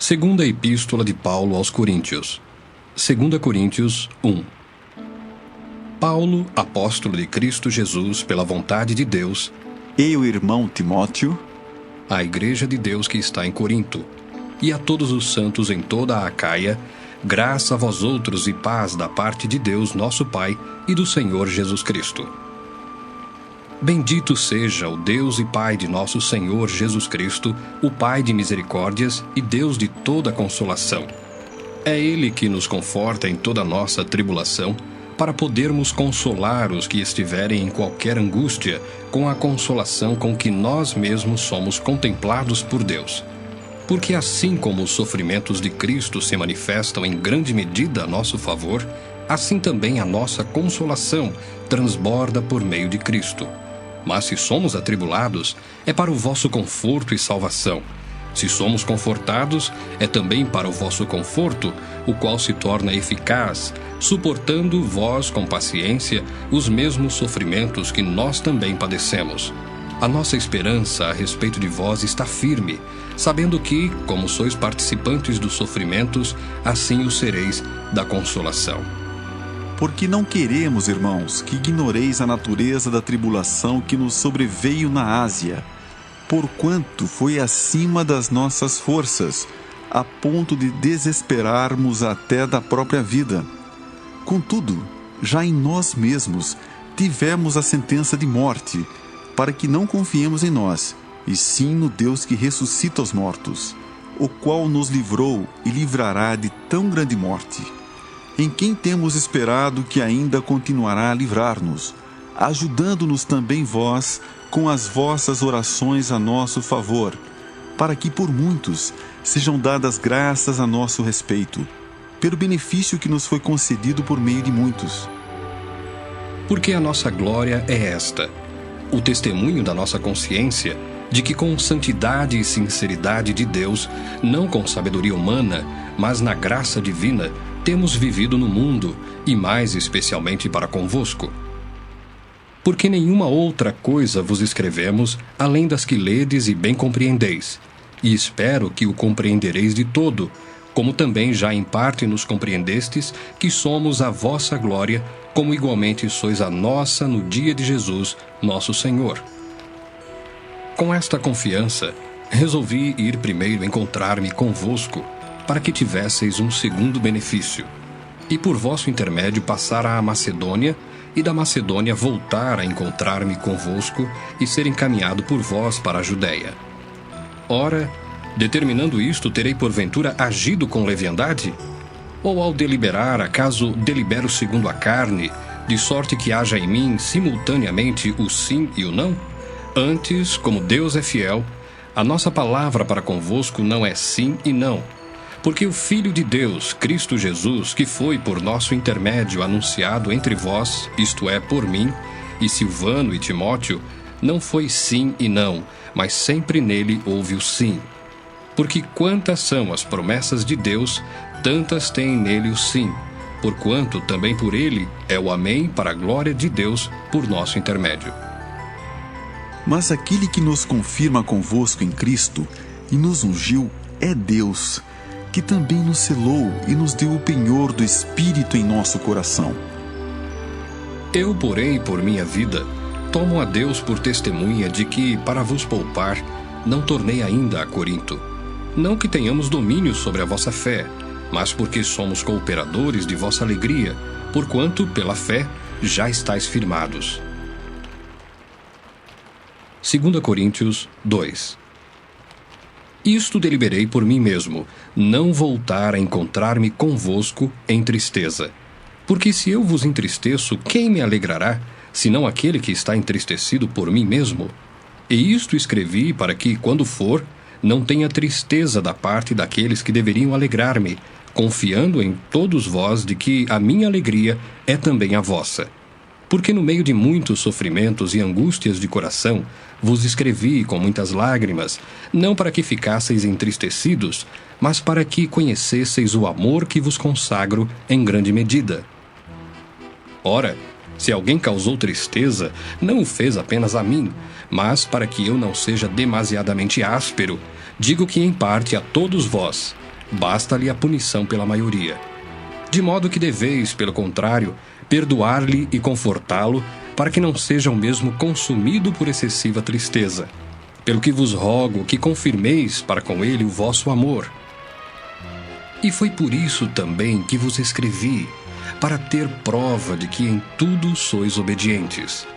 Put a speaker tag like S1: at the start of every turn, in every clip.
S1: Segunda Epístola de Paulo aos Coríntios. 2 Coríntios 1. Paulo, apóstolo de Cristo Jesus pela vontade de Deus,
S2: e o irmão Timóteo,
S1: à igreja de Deus que está em Corinto, e a todos os santos em toda a Acaia, graça a vós outros e paz da parte de Deus nosso Pai e do Senhor Jesus Cristo. Bendito seja o Deus e Pai de nosso Senhor Jesus Cristo, o Pai de misericórdias e Deus de toda consolação. É Ele que nos conforta em toda a nossa tribulação, para podermos consolar os que estiverem em qualquer angústia, com a consolação com que nós mesmos somos contemplados por Deus. Porque assim como os sofrimentos de Cristo se manifestam em grande medida a nosso favor, assim também a nossa consolação transborda por meio de Cristo. Mas se somos atribulados, é para o vosso conforto e salvação. Se somos confortados, é também para o vosso conforto, o qual se torna eficaz, suportando vós com paciência os mesmos sofrimentos que nós também padecemos. A nossa esperança a respeito de vós está firme, sabendo que, como sois participantes dos sofrimentos, assim o sereis da consolação.
S2: Porque não queremos, irmãos, que ignoreis a natureza da tribulação que nos sobreveio na Ásia, porquanto foi acima das nossas forças, a ponto de desesperarmos até da própria vida. Contudo, já em nós mesmos tivemos a sentença de morte, para que não confiemos em nós, e sim no Deus que ressuscita os mortos, o qual nos livrou e livrará de tão grande morte, em quem temos esperado que ainda continuará a livrar-nos, ajudando-nos também vós com as vossas orações a nosso favor, para que por muitos sejam dadas graças a nosso respeito, pelo benefício que nos foi concedido por meio de muitos.
S1: Porque a nossa glória é esta, o testemunho da nossa consciência, de que com santidade e sinceridade de Deus, não com sabedoria humana, mas na graça divina, temos vivido no mundo, e mais especialmente para convosco. Porque nenhuma outra coisa vos escrevemos, além das que ledes e bem compreendeis, e espero que o compreendereis de todo, como também já em parte nos compreendestes, que somos a vossa glória, como igualmente sois a nossa no dia de Jesus, nosso Senhor. Com esta confiança, resolvi ir primeiro encontrar-me convosco, para que tivesseis um segundo benefício, e por vosso intermédio passar à Macedônia, e da Macedônia voltar a encontrar-me convosco e ser encaminhado por vós para a Judéia. Ora, determinando isto, terei porventura agido com leviandade? Ou ao deliberar, acaso delibero segundo a carne, de sorte que haja em mim simultaneamente o sim e o não? Antes, como Deus é fiel, a nossa palavra para convosco não é sim e não, porque o Filho de Deus, Cristo Jesus, que foi por nosso intermédio anunciado entre vós, isto é, por mim, e Silvano e Timóteo, não foi sim e não, mas sempre nele houve o sim. Porque quantas são as promessas de Deus, tantas tem nele o sim, porquanto também por ele é o amém para a glória de Deus por nosso intermédio.
S2: Mas aquele que nos confirma convosco em Cristo e nos ungiu é Deus, que também nos selou e nos deu o penhor do Espírito em nosso coração.
S1: Eu, porém, por minha vida, tomo a Deus por testemunha de que, para vos poupar, não tornei ainda a Corinto. Não que tenhamos domínio sobre a vossa fé, mas porque somos cooperadores de vossa alegria, porquanto, pela fé, já estáis firmados. 2 Coríntios 2. Isto deliberei por mim mesmo, não voltar a encontrar-me convosco em tristeza. Porque se eu vos entristeço, quem me alegrará, senão aquele que está entristecido por mim mesmo? E isto escrevi para que, quando for, não tenha tristeza da parte daqueles que deveriam alegrar-me, confiando em todos vós de que a minha alegria é também a vossa. Porque no meio de muitos sofrimentos e angústias de coração, vos escrevi com muitas lágrimas, não para que ficasseis entristecidos, mas para que conhecesseis o amor que vos consagro em grande medida. Ora, se alguém causou tristeza, não o fez apenas a mim, mas para que eu não seja demasiadamente áspero, digo que em parte a todos vós, basta-lhe a punição pela maioria. De modo que deveis, pelo contrário, perdoar-lhe e confortá-lo, para que não seja o mesmo consumido por excessiva tristeza. Pelo que vos rogo que confirmeis para com ele o vosso amor. E foi por isso também que vos escrevi, para ter prova de que em tudo sois obedientes.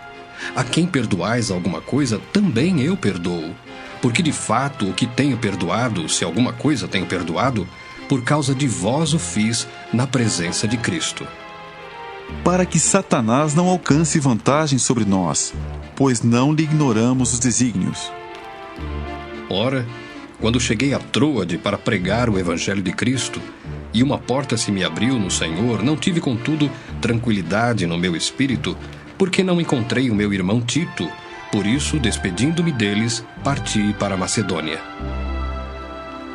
S1: A quem perdoais alguma coisa, também eu perdoo. Porque de fato o que tenho perdoado, se alguma coisa tenho perdoado, por causa de vós o fiz na presença de Cristo.
S2: Para que Satanás não alcance vantagem sobre nós, pois não lhe ignoramos os desígnios.
S1: Ora, quando cheguei a Troade para pregar o Evangelho de Cristo, e uma porta se me abriu no Senhor, não tive, contudo, tranquilidade no meu espírito, porque não encontrei o meu irmão Tito. Por isso, despedindo-me deles, parti para a Macedônia.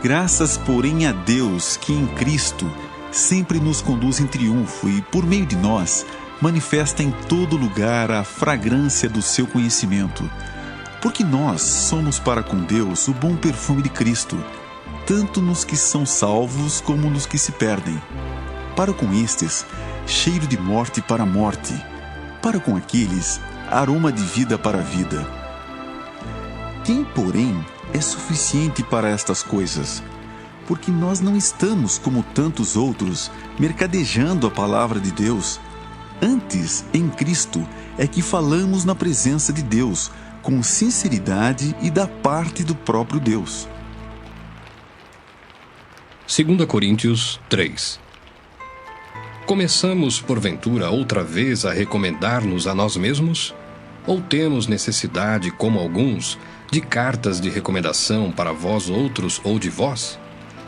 S2: Graças, porém, a Deus, que em Cristo sempre nos conduz em triunfo e, por meio de nós, manifesta em todo lugar a fragrância do seu conhecimento. Porque nós somos para com Deus o bom perfume de Cristo, tanto nos que são salvos como nos que se perdem. Para com estes, cheiro de morte para a morte, para com aqueles, aroma de vida para a vida. Quem, porém, é suficiente para estas coisas? Porque nós não estamos, como tantos outros, mercadejando a palavra de Deus. Antes, em Cristo, é que falamos na presença de Deus, com sinceridade e da parte do próprio Deus.
S1: 2 Coríntios 3. Começamos, porventura, outra vez a recomendar-nos a nós mesmos? Ou temos necessidade, como alguns, de cartas de recomendação para vós outros ou de vós?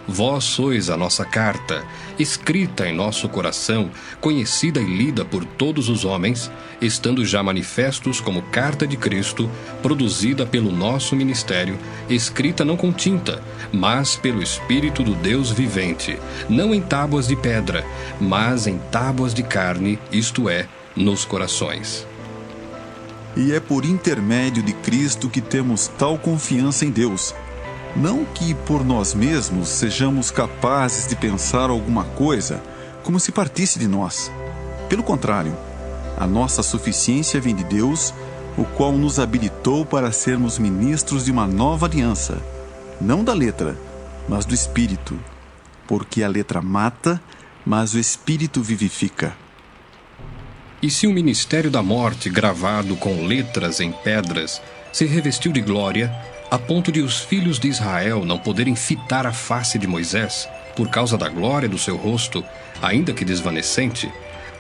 S1: Vós sois a nossa carta, escrita em nosso coração, conhecida e lida por todos os homens, estando já manifestos como carta de Cristo, produzida pelo nosso ministério, escrita não com tinta, mas pelo Espírito do Deus vivente, não em tábuas de pedra, mas em tábuas de carne, isto é, nos corações.
S2: E é por intermédio de Cristo que temos tal confiança em Deus. Não que por nós mesmos sejamos capazes de pensar alguma coisa como se partisse de nós. Pelo contrário, a nossa suficiência vem de Deus, o qual nos habilitou para sermos ministros de uma nova aliança, não da letra, mas do Espírito, porque a letra mata, mas o Espírito vivifica.
S1: E se o ministério da morte, gravado com letras em pedras, se revestiu de glória, a ponto de os filhos de Israel não poderem fitar a face de Moisés, por causa da glória do seu rosto, ainda que desvanecente,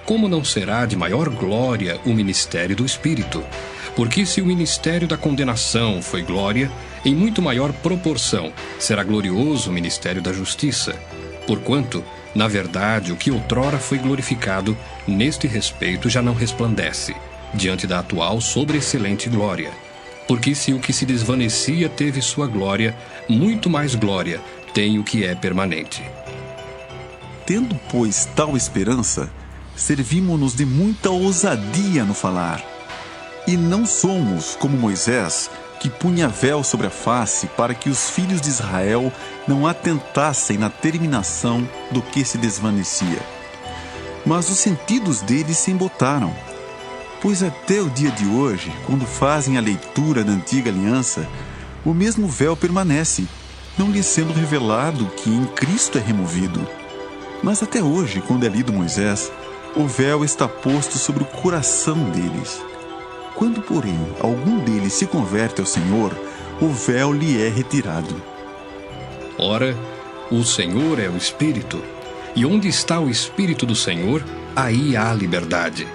S1: como não será de maior glória o ministério do Espírito? Porque se o ministério da condenação foi glória, em muito maior proporção será glorioso o ministério da justiça. Porquanto, na verdade, o que outrora foi glorificado, neste respeito já não resplandece, diante da atual sobreexcelente glória. Porque se o que se desvanecia teve sua glória, muito mais glória tem o que é permanente.
S2: Tendo, pois, tal esperança, servimo-nos de muita ousadia no falar. E não somos como Moisés, que punha véu sobre a face para que os filhos de Israel não atentassem na terminação do que se desvanecia. Mas os sentidos deles se embotaram. Pois até o dia de hoje, quando fazem a leitura da antiga aliança, o mesmo véu permanece, não lhes sendo revelado que em Cristo é removido. Mas até hoje, quando é lido Moisés, o véu está posto sobre o coração deles. Quando, porém, algum deles se converte ao Senhor, o véu lhe é retirado.
S1: Ora, o Senhor é o Espírito, e onde está o Espírito do Senhor, aí há liberdade.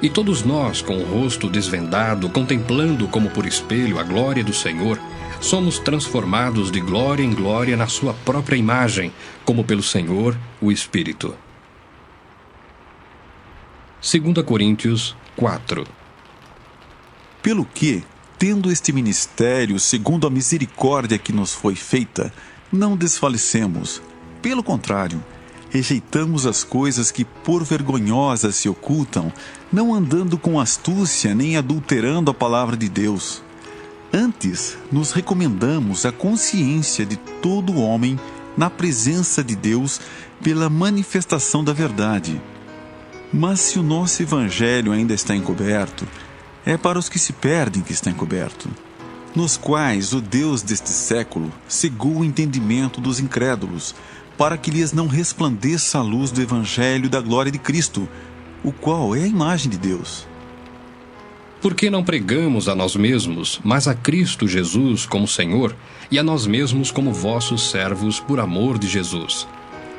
S1: E todos nós, com o rosto desvendado, contemplando como por espelho a glória do Senhor, somos transformados de glória em glória na sua própria imagem, como pelo Senhor, o Espírito. 2 Coríntios 4.
S2: Pelo que, tendo este ministério, segundo a misericórdia que nos foi feita, não desfalecemos. Pelo contrário, rejeitamos as coisas que por vergonhosas se ocultam, não andando com astúcia nem adulterando a palavra de Deus. Antes, nos recomendamos a consciência de todo homem na presença de Deus pela manifestação da verdade. Mas se o nosso evangelho ainda está encoberto, é para os que se perdem que está encoberto, nos quais o Deus deste século cegou o entendimento dos incrédulos, para que lhes não resplandeça a luz do evangelho da glória de Cristo, o qual é a imagem de Deus.
S1: Porque não pregamos a nós mesmos, mas a Cristo Jesus como Senhor, e a nós mesmos como vossos servos por amor de Jesus.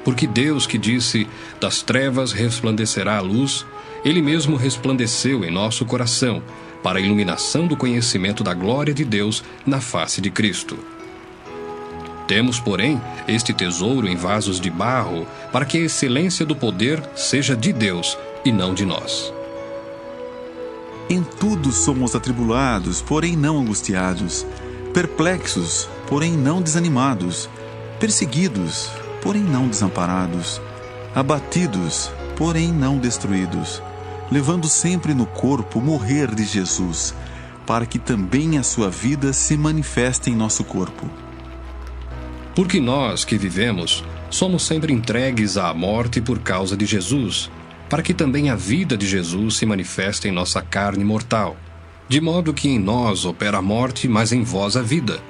S1: Porque Deus que disse, das trevas resplandecerá a luz, Ele mesmo resplandeceu em nosso coração, para a iluminação do conhecimento da glória de Deus na face de Cristo. Temos, porém, este tesouro em vasos de barro, para que a excelência do poder seja de Deus e não de nós.
S2: Em tudo somos atribulados, porém não angustiados, perplexos, porém não desanimados, perseguidos, porém não desamparados, abatidos, porém não destruídos, levando sempre no corpo o morrer de Jesus, para que também a sua vida se manifeste em nosso corpo.
S1: Porque nós que vivemos, somos sempre entregues à morte por causa de Jesus, para que também a vida de Jesus se manifeste em nossa carne mortal. De modo que em nós opera a morte, mas em vós a vida.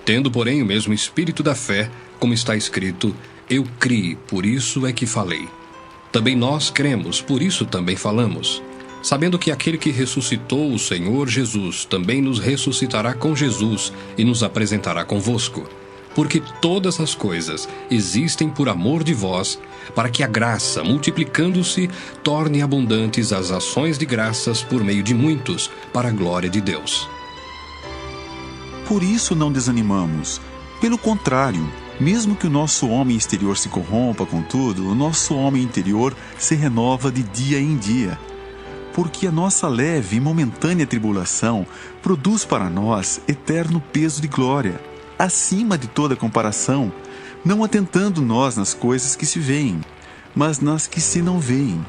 S1: Tendo, porém, o mesmo espírito da fé, como está escrito, eu criei, por isso é que falei. Também nós cremos, por isso também falamos. Sabendo que aquele que ressuscitou o Senhor Jesus também nos ressuscitará com Jesus e nos apresentará convosco. Porque todas as coisas existem por amor de vós, para que a graça, multiplicando-se, torne abundantes as ações de graças por meio de muitos, para a glória de Deus.
S2: Por isso não desanimamos. Pelo contrário, mesmo que o nosso homem exterior se corrompa, contudo, o nosso homem interior se renova de dia em dia. Porque a nossa leve e momentânea tribulação produz para nós eterno peso de glória, acima de toda comparação, não atentando nós nas coisas que se veem, mas nas que se não veem.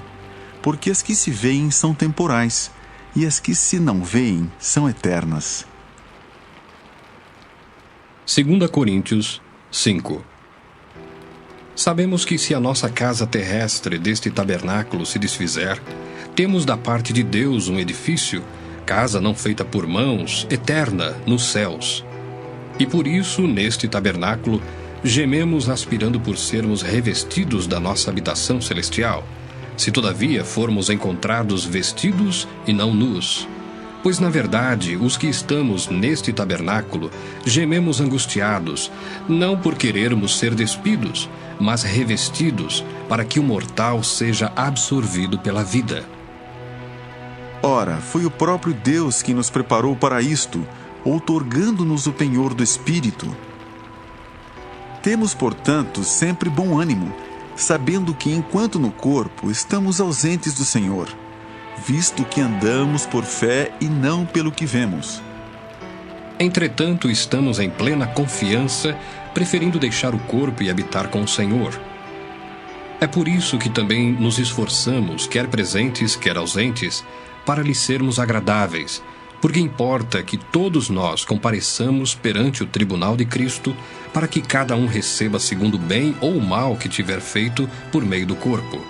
S2: Porque as que se veem são temporais, e as que se não veem são eternas.
S1: 2 Coríntios 5. Sabemos que se a nossa casa terrestre deste tabernáculo se desfizer, temos da parte de Deus um edifício, casa não feita por mãos, eterna, nos céus. E por isso, neste tabernáculo, gememos aspirando por sermos revestidos da nossa habitação celestial, se todavia formos encontrados vestidos e não nus. Pois, na verdade, os que estamos neste tabernáculo gememos angustiados, não por querermos ser despidos, mas revestidos, para que o mortal seja absorvido pela vida.
S2: Ora, foi o próprio Deus que nos preparou para isto, outorgando-nos o penhor do Espírito. Temos, portanto, sempre bom ânimo, sabendo que, enquanto no corpo, estamos ausentes do Senhor, visto que andamos por fé e não pelo que vemos.
S1: Entretanto, estamos em plena confiança, preferindo deixar o corpo e habitar com o Senhor. É por isso que também nos esforçamos, quer presentes, quer ausentes, para lhe sermos agradáveis, porque importa que todos nós compareçamos perante o tribunal de Cristo, para que cada um receba segundo o bem ou o mal que tiver feito por meio do corpo.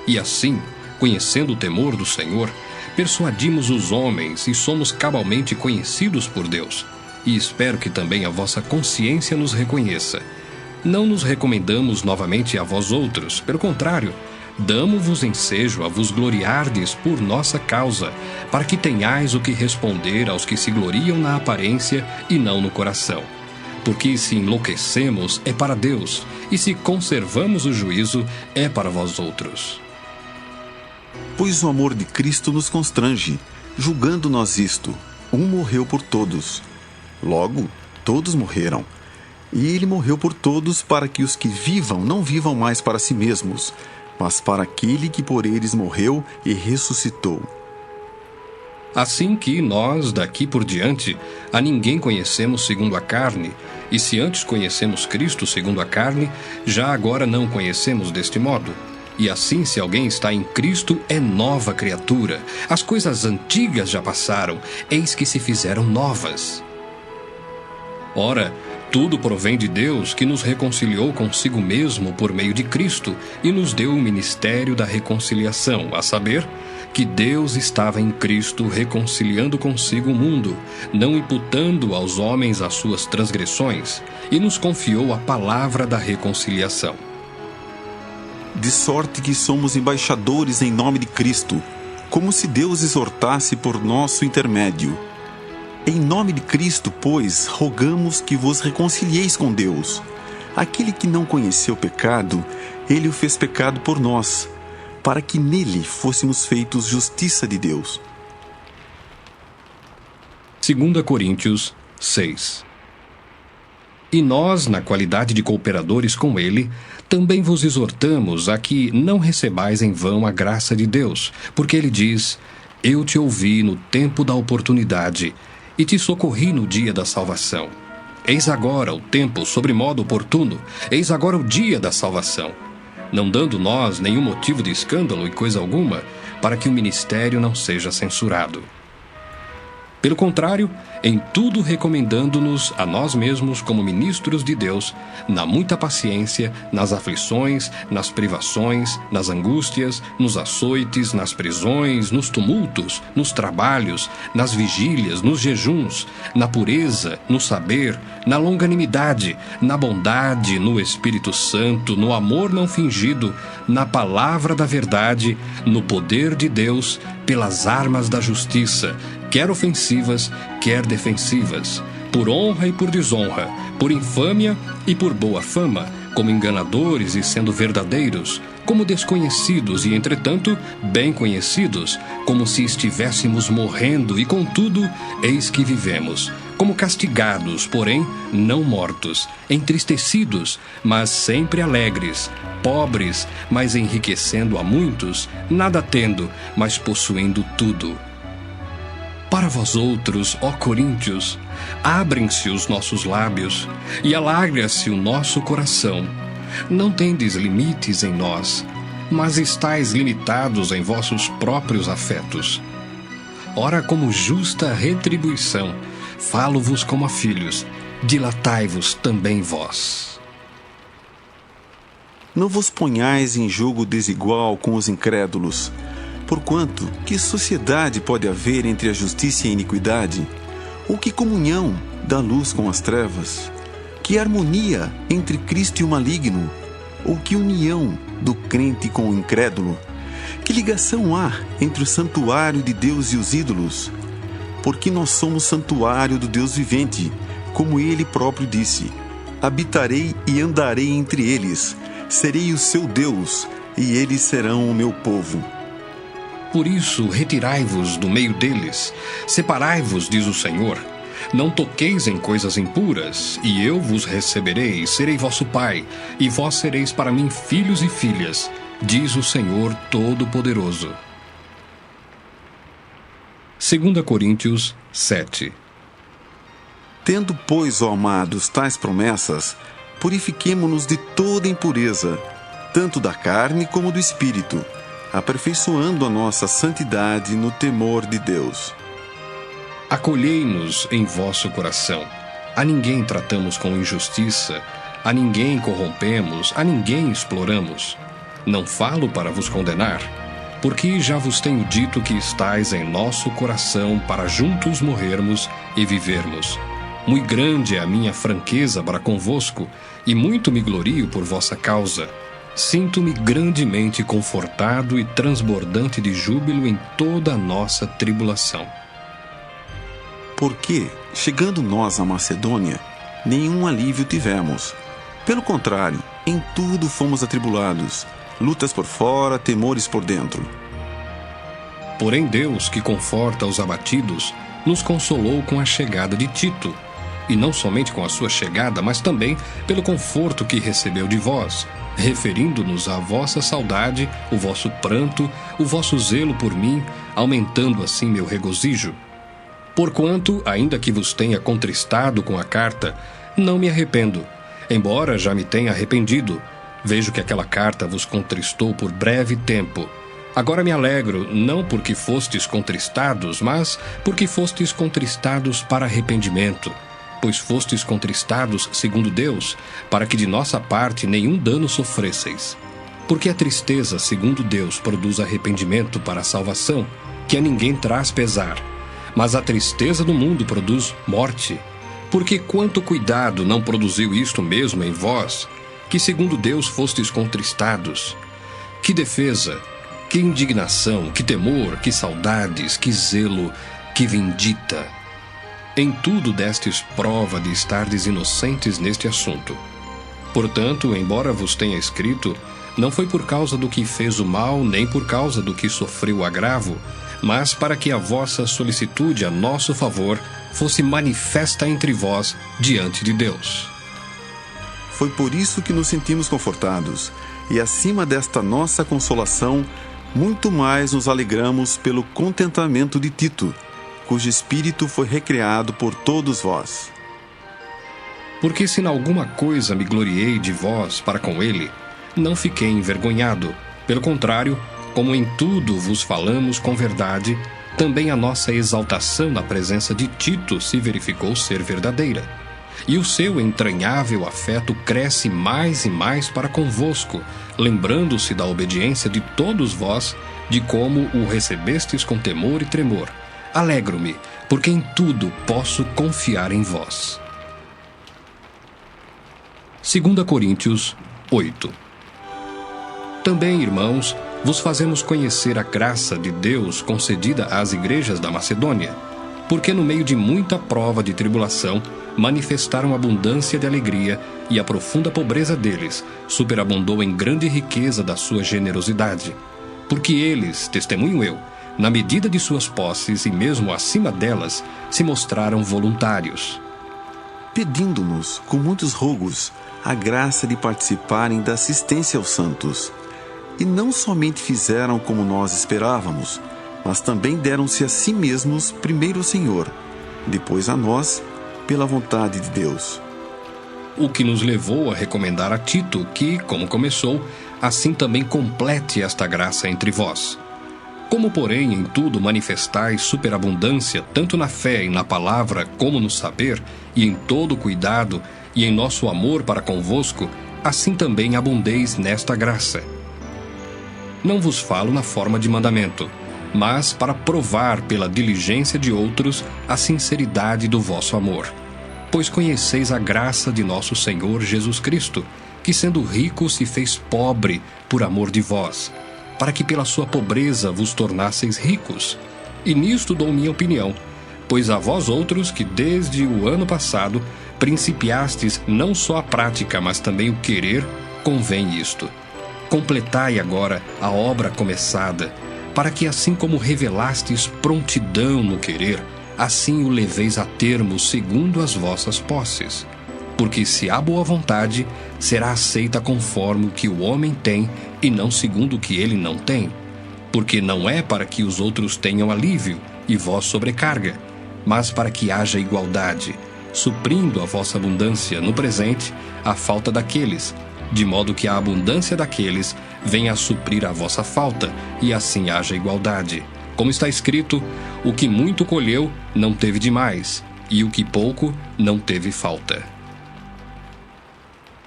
S1: E assim, conhecendo o temor do Senhor, persuadimos os homens e somos cabalmente conhecidos por Deus. E espero que também a vossa consciência nos reconheça. Não nos recomendamos novamente a vós outros, pelo contrário, damo-vos ensejo a vos gloriardes por nossa causa, para que tenhais o que responder aos que se gloriam na aparência e não no coração. Porque se enlouquecemos, é para Deus, e se conservamos o juízo, é para vós outros.
S2: Pois o amor de Cristo nos constrange, julgando nós isto: um morreu por todos. Logo, todos morreram. E ele morreu por todos, para que os que vivam não vivam mais para si mesmos, mas para aquele que por eles morreu e ressuscitou.
S1: Assim que nós, daqui por diante, a ninguém conhecemos segundo a carne, e se antes conhecemos Cristo segundo a carne, já agora não conhecemos deste modo. E assim, se alguém está em Cristo, é nova criatura. As coisas antigas já passaram, eis que se fizeram novas. Ora, Tudo provém de Deus, que nos reconciliou consigo mesmo por meio de Cristo e nos deu o ministério da reconciliação, a saber, que Deus estava em Cristo reconciliando consigo o mundo, não imputando aos homens as suas transgressões, e nos confiou a palavra da reconciliação.
S2: De sorte que somos embaixadores em nome de Cristo, como se Deus exortasse por nosso intermédio. Em nome de Cristo, pois, rogamos que vos reconcilieis com Deus. Aquele que não conheceu pecado, ele o fez pecado por nós, para que nele fôssemos feitos justiça de Deus.
S1: 2 Coríntios 6. E nós, na qualidade de cooperadores com ele, também vos exortamos a que não recebais em vão a graça de Deus, porque ele diz: Eu te ouvi no tempo da oportunidade, e te socorri no dia da salvação. Eis agora o tempo sobremodo oportuno, eis agora o dia da salvação. Não dando nós nenhum motivo de escândalo e coisa alguma, para que o ministério não seja censurado. Pelo contrário, em tudo recomendando-nos a nós mesmos como ministros de Deus, na muita paciência, nas aflições, nas privações, nas angústias, nos açoites, nas prisões, nos tumultos, nos trabalhos, nas vigílias, nos jejuns, na pureza, no saber, na longanimidade, na bondade, no Espírito Santo, no amor não fingido, na palavra da verdade, no poder de Deus, pelas armas da justiça, quer ofensivas, quer defensivas, por honra e por desonra, por infâmia e por boa fama, como enganadores e sendo verdadeiros, como desconhecidos e, entretanto, bem conhecidos, como se estivéssemos morrendo e, contudo, eis que vivemos, como castigados, porém, não mortos, entristecidos, mas sempre alegres, pobres, mas enriquecendo a muitos, nada tendo, mas possuindo tudo. Para vós outros, ó Coríntios, abrem-se os nossos lábios e alagra-se o nosso coração. Não tendes limites em nós, mas estáis limitados em vossos próprios afetos. Ora, como justa retribuição, falo-vos como a filhos, dilatai-vos também vós.
S2: Não vos ponhais em jogo desigual com os incrédulos. Porquanto, que sociedade pode haver entre a justiça e a iniquidade? Ou que comunhão da luz com as trevas? Que harmonia entre Cristo e o maligno? Ou que união do crente com o incrédulo? Que ligação há entre o santuário de Deus e os ídolos? Porque nós somos santuário do Deus vivente, como ele próprio disse: habitarei e andarei entre eles, serei o seu Deus, e eles serão o meu povo.
S1: Por isso, retirai-vos do meio deles, separai-vos, diz o Senhor. Não toqueis em coisas impuras, e eu vos receberei, serei vosso pai, e vós sereis para mim filhos e filhas, diz o Senhor Todo-Poderoso. 2 Coríntios 7.
S2: Tendo, pois, ó amados, tais promessas, purifiquemo-nos de toda impureza, tanto da carne como do espírito, aperfeiçoando a nossa santidade no temor de Deus.
S1: Acolhei-nos em vosso coração. A ninguém tratamos com injustiça, a ninguém corrompemos, a ninguém exploramos. Não falo para vos condenar, porque já vos tenho dito que estais em nosso coração para juntos morrermos e vivermos. Muito grande é a minha franqueza para convosco, e muito me glorio por vossa causa. Sinto-me grandemente confortado e transbordante de júbilo em toda a nossa tribulação.
S2: Porque, chegando nós à Macedônia, nenhum alívio tivemos. Pelo contrário, em tudo fomos atribulados, lutas por fora, temores por dentro.
S1: Porém Deus, que conforta os abatidos, nos consolou com a chegada de Tito, e não somente com a sua chegada, mas também pelo conforto que recebeu de vós, referindo-nos à vossa saudade, o vosso pranto, o vosso zelo por mim, aumentando assim meu regozijo. Porquanto, ainda que vos tenha contristado com a carta, não me arrependo, embora já me tenha arrependido. Vejo que aquela carta vos contristou por breve tempo. Agora me alegro, não porque fostes contristados, mas porque fostes contristados para arrependimento. pois fostes contristados segundo Deus, para que de nossa parte nenhum dano sofresseis. Porque a tristeza, segundo Deus, produz arrependimento para a salvação, que a ninguém traz pesar. Mas a tristeza do mundo produz morte. Porque quanto cuidado não produziu isto mesmo em vós, que segundo Deus fostes contristados? Que defesa, que indignação, que temor, que saudades, que zelo, que vindita! Em tudo destes prova de estardes inocentes neste assunto. Portanto, embora vos tenha escrito, não foi por causa do que fez o mal, nem por causa do que sofreu o agravo, mas para que a vossa solicitude a nosso favor fosse manifesta entre vós diante de Deus.
S2: Foi por isso que nos sentimos confortados, e acima desta nossa consolação, muito mais nos alegramos pelo contentamento de Tito, cujo espírito foi recriado por todos vós.
S1: Porque se em alguma coisa me gloriei de vós para com ele, não fiquei envergonhado. Pelo contrário, como em tudo vos falamos com verdade, também a nossa exaltação na presença de Tito se verificou ser verdadeira. E o seu entranhável afeto cresce mais e mais para convosco, lembrando-se da obediência de todos vós, de como o recebestes com temor e tremor. Alegro-me, porque em tudo posso confiar em vós. 2 Coríntios 8. Também, irmãos, vos fazemos conhecer a graça de Deus concedida às igrejas da Macedônia, porque no meio de muita prova de tribulação, manifestaram abundância de alegria, e a profunda pobreza deles superabundou em grande riqueza da sua generosidade. Porque eles, testemunho eu, na medida de suas posses e mesmo acima delas, se mostraram voluntários,
S2: pedindo-nos, com muitos rogos, a graça de participarem da assistência aos santos. E não somente fizeram como nós esperávamos, mas também deram-se a si mesmos primeiro ao Senhor, depois a nós, pela vontade de Deus.
S1: O que nos levou a recomendar a Tito que, como começou, assim também complete esta graça entre vós. Como, porém, em tudo manifestais superabundância, tanto na fé e na palavra, como no saber, e em todo cuidado, e em nosso amor para convosco, assim também abundeis nesta graça. Não vos falo na forma de mandamento, mas para provar pela diligência de outros a sinceridade do vosso amor. Pois conheceis a graça de nosso Senhor Jesus Cristo, que sendo rico se fez pobre por amor de vós, para que pela sua pobreza vos tornasseis ricos. E nisto dou minha opinião, pois a vós outros que desde o ano passado principiastes não só a prática, mas também o querer, convém isto. Completai agora a obra começada, para que assim como revelastes prontidão no querer, assim o leveis a termo segundo as vossas posses. Porque se há boa vontade, será aceita conforme o que o homem tem e não segundo o que ele não tem. Porque não é para que os outros tenham alívio e vós sobrecarga, mas para que haja igualdade, suprindo a vossa abundância no presente a falta daqueles, de modo que a abundância daqueles venha a suprir a vossa falta, e assim haja igualdade. Como está escrito, o que muito colheu não teve demais, e o que pouco não teve falta.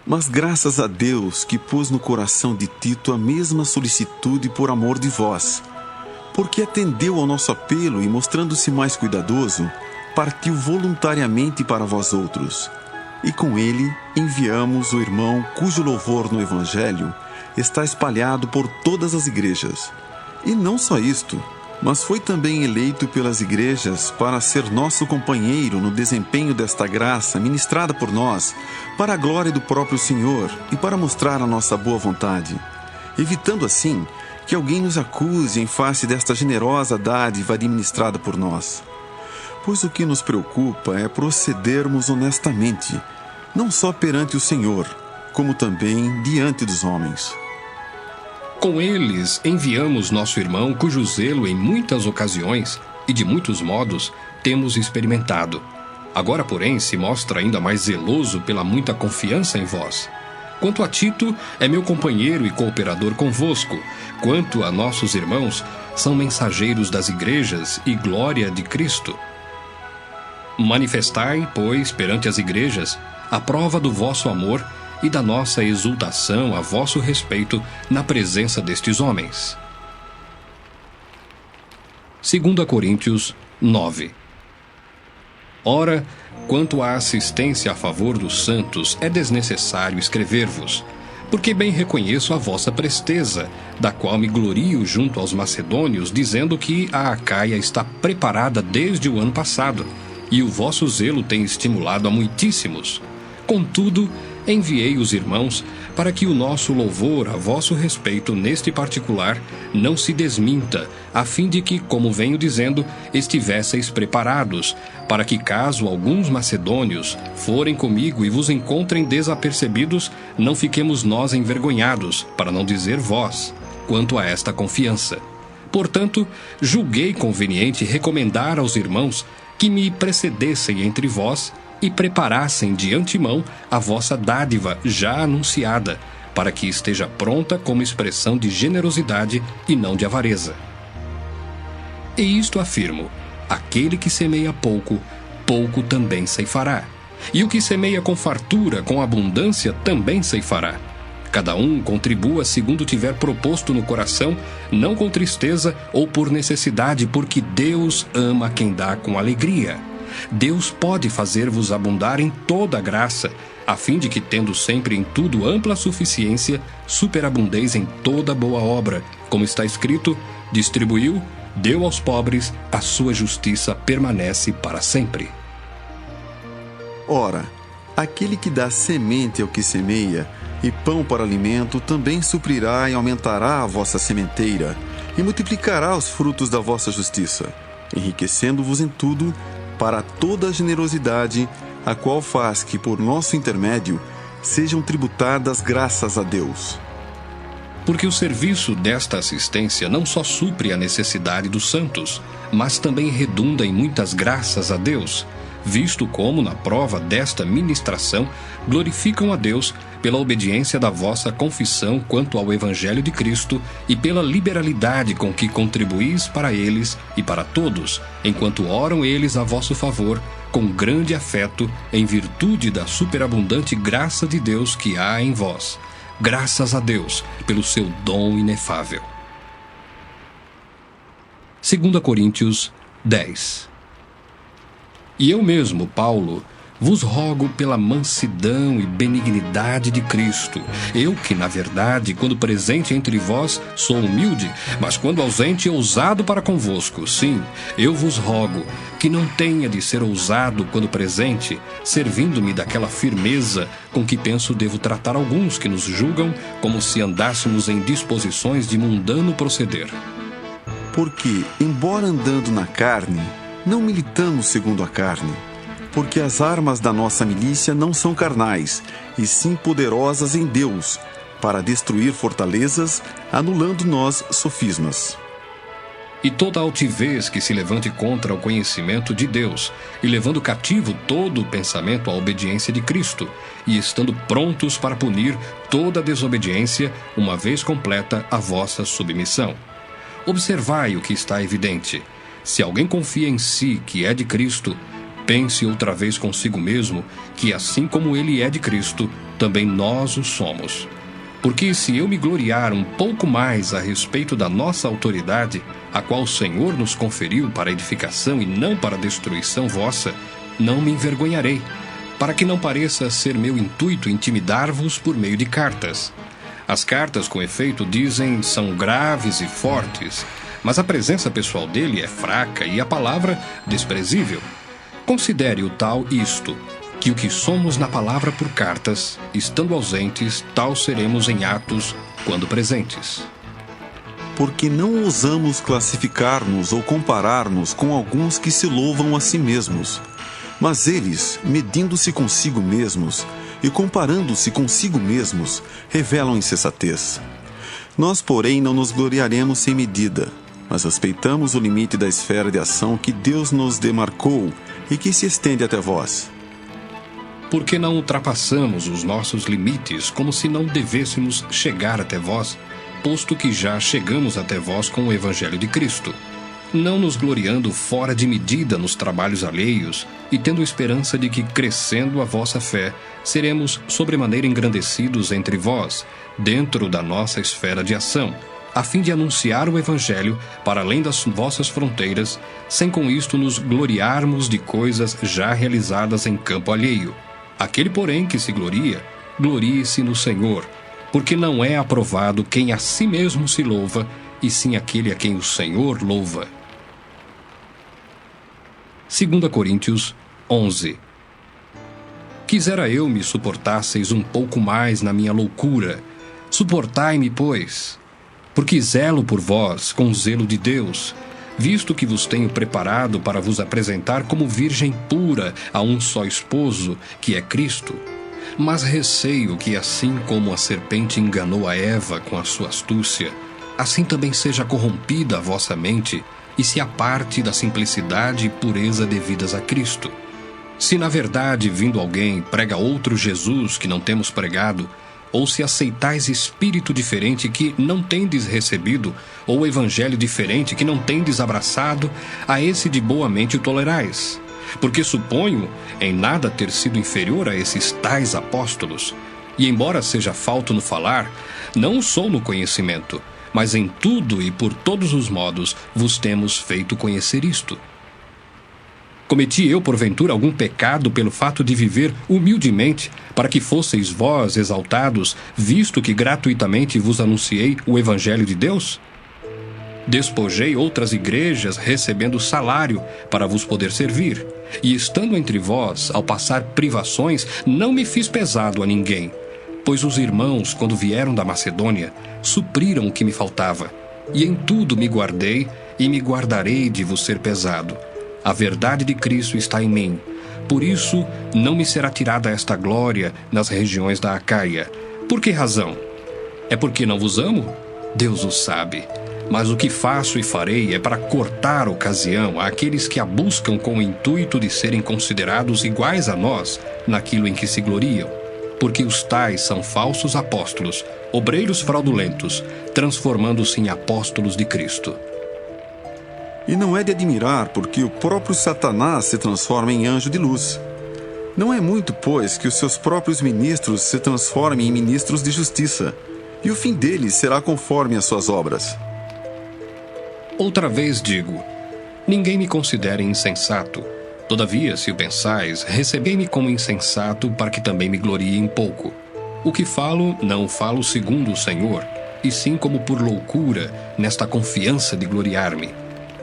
S2: Mas graças a Deus que pôs no coração de Tito a mesma solicitude por amor de vós, porque atendeu ao nosso apelo e, mostrando-se mais cuidadoso, partiu voluntariamente para vós outros. E com ele enviamos o irmão cujo louvor no Evangelho está espalhado por todas as igrejas. E não só isto, mas foi também eleito pelas igrejas para ser nosso companheiro no desempenho desta graça ministrada por nós, para a glória do próprio Senhor e para mostrar a nossa boa vontade, evitando assim que alguém nos acuse em face desta generosa dádiva administrada por nós. Pois o que nos preocupa é procedermos honestamente, não só perante o Senhor, como também diante dos homens.
S1: Com eles enviamos nosso irmão, cujo zelo em muitas ocasiões e de muitos modos temos experimentado. Agora, porém, se mostra ainda mais zeloso pela muita confiança em vós. Quanto a Tito, é meu companheiro e cooperador convosco. Quanto a nossos irmãos, são mensageiros das igrejas e glória de Cristo. Manifestai, pois, perante as igrejas, a prova do vosso amor e da nossa exultação a vosso respeito na presença destes homens. 2 Coríntios 9. Ora, quanto à assistência a favor dos santos, é desnecessário escrever-vos, porque bem reconheço a vossa presteza, da qual me glorio junto aos macedônios, dizendo que a Acaia está preparada desde o ano passado, e o vosso zelo tem estimulado a muitíssimos. Contudo, enviei os irmãos para que o nosso louvor a vosso respeito neste particular não se desminta, a fim de que, como venho dizendo, estivesseis preparados, para que caso alguns macedônios forem comigo e vos encontrem desapercebidos, não fiquemos nós envergonhados, para não dizer vós, quanto a esta confiança. Portanto, julguei conveniente recomendar aos irmãos que me precedessem entre vós e preparassem de antemão a vossa dádiva já anunciada, para que esteja pronta como expressão de generosidade e não de avareza. E isto afirmo: aquele que semeia pouco, pouco também ceifará. E o que semeia com fartura, com abundância, também ceifará. Cada um contribua segundo tiver proposto no coração, não com tristeza ou por necessidade, porque Deus ama quem dá com alegria. Deus pode fazer-vos abundar em toda a graça, a fim de que, tendo sempre em tudo ampla suficiência, superabundeis em toda boa obra, como está escrito: distribuiu, deu aos pobres, a sua justiça permanece para sempre.
S2: Ora, aquele que dá semente ao que semeia, e pão para alimento, também suprirá e aumentará a vossa sementeira, e multiplicará os frutos da vossa justiça, enriquecendo-vos em tudo, para toda a generosidade, a qual faz que, por nosso intermédio, sejam tributadas graças a Deus.
S1: Porque o serviço desta assistência não só supre a necessidade dos santos, mas também redunda em muitas graças a Deus, visto como, na prova desta ministração, glorificam a Deus pela obediência da vossa confissão quanto ao Evangelho de Cristo e pela liberalidade com que contribuís para eles e para todos, enquanto oram eles a vosso favor, com grande afeto, em virtude da superabundante graça de Deus que há em vós. Graças a Deus pelo seu dom inefável. 2 Coríntios 10. E eu mesmo, Paulo, vos rogo pela mansidão e benignidade de Cristo. Eu que, na verdade, quando presente entre vós, sou humilde, mas quando ausente, ousado para convosco. Sim, eu vos rogo que não tenha de ser ousado quando presente, servindo-me daquela firmeza com que penso devo tratar alguns que nos julgam como se andássemos em disposições de mundano proceder.
S2: Porque, embora andando na carne, não militamos segundo a carne, porque as armas da nossa milícia não são carnais, e sim poderosas em Deus, para destruir fortalezas, anulando nós sofismas.
S1: E toda altivez que se levante contra o conhecimento de Deus, e levando cativo todo o pensamento à obediência de Cristo, e estando prontos para punir toda desobediência, uma vez completa a vossa submissão. Observai o que está evidente. Se alguém confia em si que é de Cristo, pense outra vez consigo mesmo que, assim como ele é de Cristo, também nós o somos. Porque se eu me gloriar um pouco mais a respeito da nossa autoridade, a qual o Senhor nos conferiu para edificação e não para destruição vossa, não me envergonharei, para que não pareça ser meu intuito intimidar-vos por meio de cartas. As cartas, com efeito, dizem são graves e fortes, mas a presença pessoal dele é fraca e a palavra desprezível. Considere o tal isto, que o que somos na palavra por cartas, estando ausentes, tal seremos em atos, quando presentes.
S2: Porque não ousamos classificar-nos ou comparar-nos com alguns que se louvam a si mesmos. Mas eles, medindo-se consigo mesmos e comparando-se consigo mesmos, revelam insensatez. Nós, porém, não nos gloriaremos sem medida, mas respeitamos o limite da esfera de ação que Deus nos demarcou e que se estende até vós.
S1: Porque não ultrapassamos os nossos limites, como se não devêssemos chegar até vós, posto que já chegamos até vós com o Evangelho de Cristo, não nos gloriando fora de medida nos trabalhos alheios, e tendo esperança de que, crescendo a vossa fé, seremos sobremaneira engrandecidos entre vós, dentro da nossa esfera de ação, a fim de anunciar o Evangelho para além das vossas fronteiras, sem com isto nos gloriarmos de coisas já realizadas em campo alheio. Aquele, porém, que se gloria, glorie-se no Senhor, porque não é aprovado quem a si mesmo se louva, e sim aquele a quem o Senhor louva. 2 Coríntios 11. Quisera eu me suportasseis um pouco mais na minha loucura. Suportai-me, pois, porque zelo por vós com zelo de Deus, visto que vos tenho preparado para vos apresentar como virgem pura a um só esposo, que é Cristo. Mas receio que, assim como a serpente enganou a Eva com a sua astúcia, assim também seja corrompida a vossa mente e se aparte da simplicidade e pureza devidas a Cristo. Se na verdade, vindo alguém, prega outro Jesus que não temos pregado, ou se aceitais espírito diferente que não tendes recebido, ou evangelho diferente que não tendes abraçado, a esse de boa mente o tolerais. Porque suponho em nada ter sido inferior a esses tais apóstolos, e embora seja falto no falar, não sou no conhecimento, mas em tudo e por todos os modos vos temos feito conhecer isto. Cometi eu, porventura, algum pecado pelo fato de viver humildemente, para que fosseis vós exaltados, visto que gratuitamente vos anunciei o Evangelho de Deus? Despojei outras igrejas, recebendo salário, para vos poder servir. E estando entre vós, ao passar privações, não me fiz pesado a ninguém. Pois os irmãos, quando vieram da Macedônia, supriram o que me faltava. E em tudo me guardei, e me guardarei de vos ser pesado. A verdade de Cristo está em mim. Por isso, não me será tirada esta glória nas regiões da Acaia. Por que razão? É porque não vos amo? Deus o sabe. Mas o que faço e farei é para cortar ocasião àqueles que a buscam com o intuito de serem considerados iguais a nós naquilo em que se gloriam. Porque os tais são falsos apóstolos, obreiros fraudulentos, transformando-se em apóstolos de Cristo.
S2: E não é de admirar, porque o próprio Satanás se transforma em anjo de luz. Não é muito, pois, que os seus próprios ministros se transformem em ministros de justiça, e o fim deles será conforme as suas obras.
S1: Outra vez digo, ninguém me considere insensato. Todavia, se o pensais, recebei-me como insensato, para que também me glorie um pouco. O que falo, não falo segundo o Senhor, e sim como por loucura, nesta confiança de gloriar-me.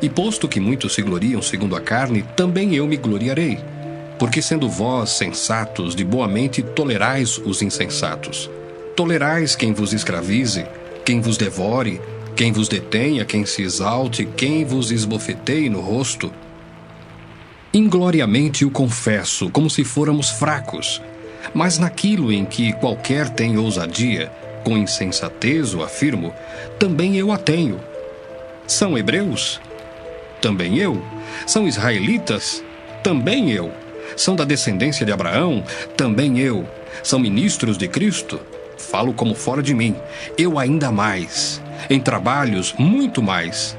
S1: E posto que muitos se gloriam segundo a carne, também eu me gloriarei. Porque sendo vós sensatos, de boa mente tolerais os insensatos. Tolerais quem vos escravize, quem vos devore, quem vos detenha, quem se exalte, quem vos esbofeteie no rosto. Ingloriamente o confesso, como se fôramos fracos. Mas naquilo em que qualquer tem ousadia, com insensatez o afirmo, também eu a tenho. São hebreus? Também eu. São israelitas? Também eu. São da descendência de Abraão? Também eu. São ministros de Cristo? Falo como fora de mim. Eu ainda mais. Em trabalhos, muito mais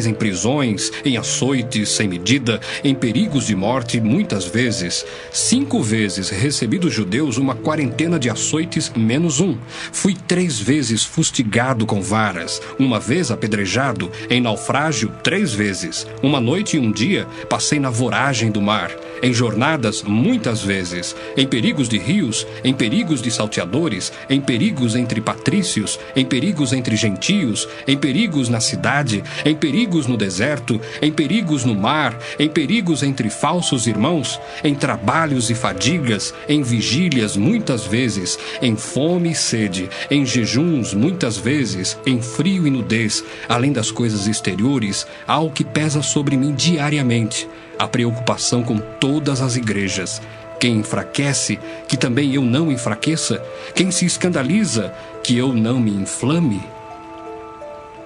S1: em prisões, em açoites sem medida, em perigos de morte, muitas vezes. 5 vezes recebi dos judeus uma quarentena de açoites menos um. Fui 3 vezes fustigado com varas, 1 vez apedrejado, em naufrágio 3 vezes. 1 noite e 1 dia passei na voragem do mar, em jornadas muitas vezes, em perigos de rios, em perigos de salteadores, em perigos entre patrícios, em perigos entre gentios, em perigos na cidade, em perigos no deserto, em perigos no mar, em perigos entre falsos irmãos, em trabalhos e fadigas, em vigílias muitas vezes, em fome e sede, em jejuns muitas vezes, em frio e nudez, além das coisas exteriores, há o que pesa sobre mim diariamente, a preocupação com todas as igrejas. Quem enfraquece, que também eu não enfraqueça? Quem se escandaliza, que eu não me inflame?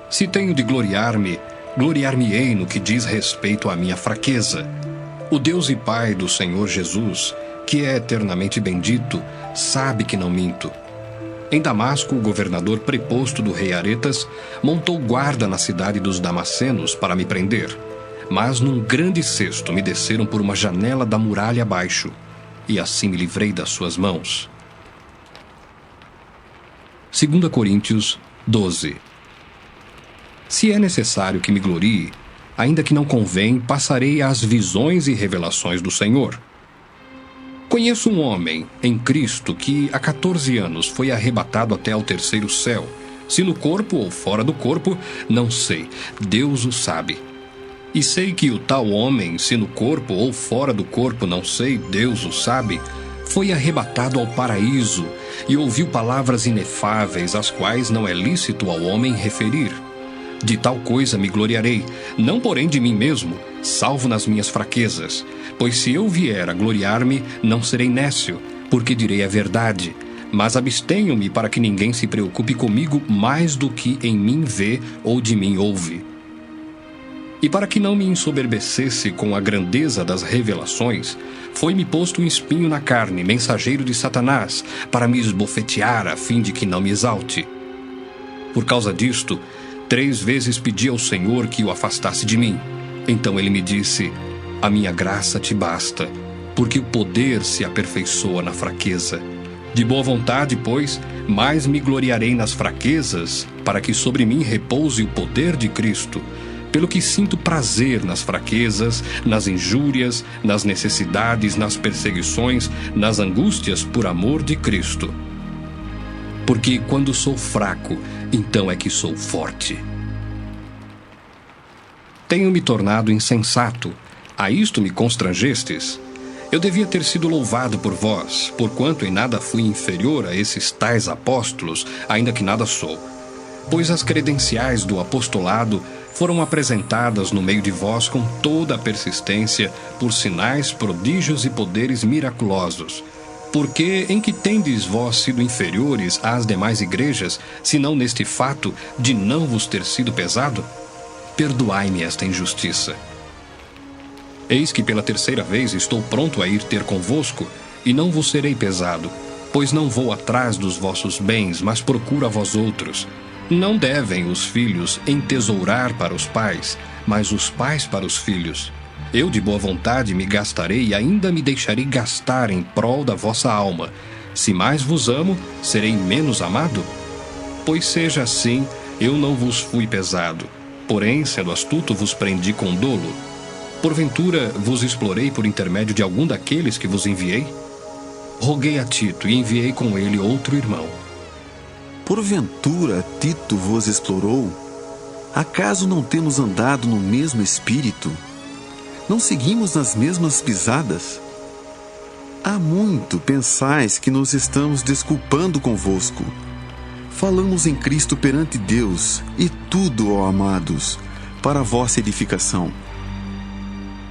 S1: Se tenho de gloriar-me, gloriar-me-ei no que diz respeito à minha fraqueza. O Deus e Pai do Senhor Jesus, que é eternamente bendito, sabe que não minto. Em Damasco, o governador preposto do rei Aretas montou guarda na cidade dos Damascenos para me prender. mas num grande cesto me desceram por uma janela da muralha abaixo, e assim me livrei das suas mãos. 2 Coríntios 12. Se é necessário que me glorie, ainda que não convém, passarei às visões e revelações do Senhor. Conheço um homem em Cristo que há 14 anos foi arrebatado até ao terceiro céu. Se no corpo ou fora do corpo, não sei, Deus o sabe. E sei que o tal homem, se no corpo ou fora do corpo, não sei, Deus o sabe, foi arrebatado ao paraíso e ouviu palavras inefáveis, as quais não é lícito ao homem referir. De tal coisa me gloriarei, não porém de mim mesmo, salvo nas minhas fraquezas. Pois se eu vier a gloriar-me, não serei nécio, porque direi a verdade. Mas abstenho-me para que ninguém se preocupe comigo mais do que em mim vê ou de mim ouve. E para que não me ensoberbecesse com a grandeza das revelações, foi-me posto um espinho na carne, mensageiro de Satanás, para me esbofetear a fim de que não me exalte. Por causa disto, 3 vezes pedi ao Senhor que o afastasse de mim. Então ele me disse: a minha graça te basta, porque o poder se aperfeiçoa na fraqueza. De boa vontade, pois, mais me gloriarei nas fraquezas, para que sobre mim repouse o poder de Cristo. Pelo que sinto prazer nas fraquezas, nas injúrias, nas necessidades, nas perseguições, nas angústias por amor de Cristo. Porque quando sou fraco, então é que sou forte. Tenho me tornado insensato. A isto me constrangestes? Eu devia ter sido louvado por vós, porquanto em nada fui inferior a esses tais apóstolos, ainda que nada sou. Pois as credenciais do apostolado foram apresentadas no meio de vós com toda a persistência, por sinais, prodígios e poderes miraculosos. Porque em que tendes vós sido inferiores às demais igrejas, senão neste fato de não vos ter sido pesado? Perdoai-me esta injustiça. Eis que pela 3ª vez estou pronto a ir ter convosco, e não vos serei pesado, pois não vou atrás dos vossos bens, mas procuro a vós outros. Não devem os filhos entesourar para os pais, mas os pais para os filhos. Eu de boa vontade me gastarei e ainda me deixarei gastar em prol da vossa alma. Se mais vos amo, serei menos amado? Pois seja assim, eu não vos fui pesado. Porém, sendo astuto, vos prendi com dolo. Porventura, vos explorei por intermédio de algum daqueles que vos enviei? Roguei a Tito e enviei com ele outro irmão.
S2: Porventura Tito vos explorou? Acaso não temos andado no mesmo espírito? Não seguimos nas mesmas pisadas? Há muito pensais que nos estamos desculpando convosco. Falamos em Cristo perante Deus, e tudo, ó amados, para a vossa edificação.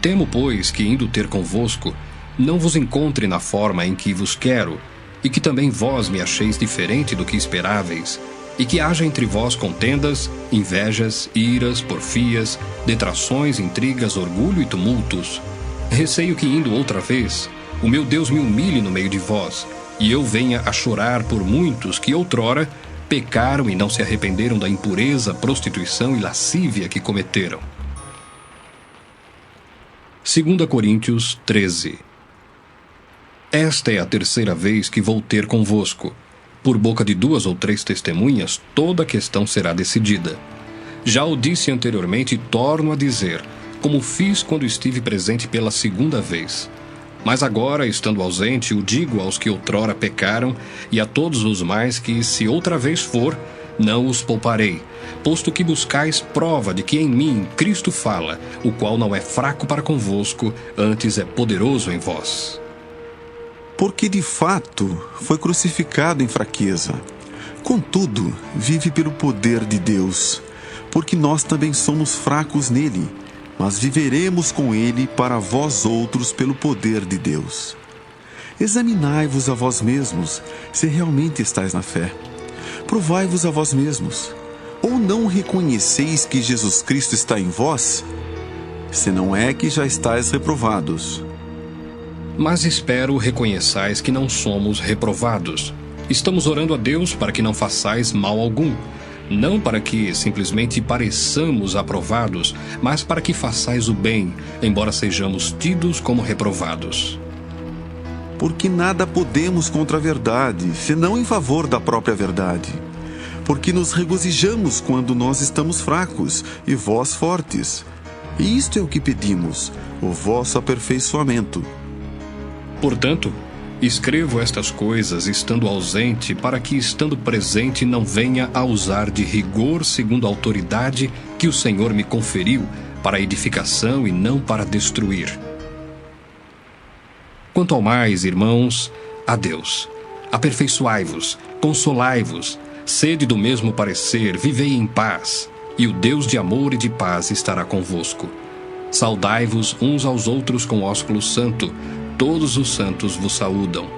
S1: Temo, pois, que indo ter convosco, não vos encontre na forma em que vos quero, e que também vós me acheis diferente do que esperáveis, e que haja entre vós contendas, invejas, iras, porfias, detrações, intrigas, orgulho e tumultos. Receio que indo outra vez, o meu Deus me humilhe no meio de vós, e eu venha a chorar por muitos que outrora pecaram e não se arrependeram da impureza, prostituição e lascívia que cometeram. 2 Coríntios 13. Esta é a 3ª vez que vou ter convosco. Por boca de 2 ou 3 testemunhas, toda a questão será decidida. Já o disse anteriormente e torno a dizer, como fiz quando estive presente pela 2ª vez. Mas agora, estando ausente, o digo aos que outrora pecaram, e a todos os mais que, se outra vez for, não os pouparei, posto que buscais prova de que em mim Cristo fala, o qual não é fraco para convosco, antes é poderoso em vós.
S2: Porque de fato foi crucificado em fraqueza. Contudo, vive pelo poder de Deus, porque nós também somos fracos nele, mas viveremos com ele para vós outros pelo poder de Deus. Examinai-vos a vós mesmos, se realmente estáis na fé. Provai-vos a vós mesmos. Ou não reconheceis que Jesus Cristo está em vós? Se não é que já estáis reprovados.
S1: Mas espero reconheçais que não somos reprovados. Estamos orando a Deus para que não façais mal algum, não para que simplesmente pareçamos aprovados, mas para que façais o bem, embora sejamos tidos como reprovados.
S2: Porque nada podemos contra a verdade, senão em favor da própria verdade. Porque nos regozijamos quando nós estamos fracos e vós fortes. E isto é o que pedimos, o vosso aperfeiçoamento.
S1: Portanto, escrevo estas coisas estando ausente, para que, estando presente, não venha a usar de rigor segundo a autoridade que o Senhor me conferiu, para edificação e não para destruir. Quanto ao mais, irmãos, adeus. Aperfeiçoai-vos, consolai-vos, sede do mesmo parecer, vivei em paz, e o Deus de amor e de paz estará convosco. Saudai-vos uns aos outros com ósculo santo, todos os santos vos saúdam.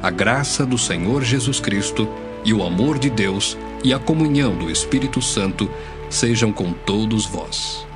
S1: A graça do Senhor Jesus Cristo e o amor de Deus e a comunhão do Espírito Santo sejam com todos vós.